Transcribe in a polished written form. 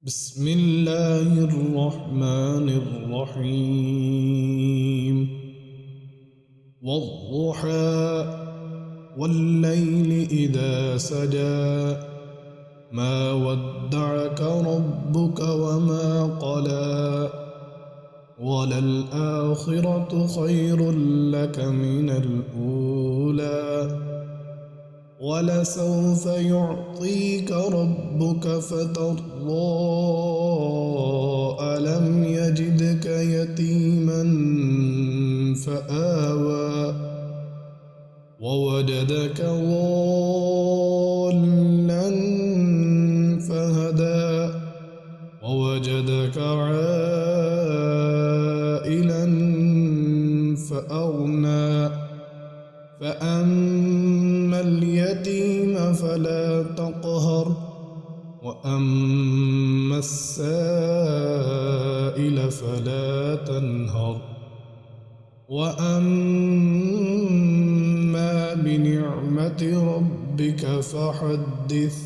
بسم الله الرحمن الرحيم والضحى والليل إذا سجى ما ودعك ربك وما قلى وللآخرة خير لك من الأولى ولسوف يعطيك ربك فترضى ألم يجدك يتيما فآوى ووجدك ضالا فهدى ووجدك عائلا فأغنى فأما اليتيم فلا تقهر وأما السائل فلا تنهر وأما بنعمة ربك فحدث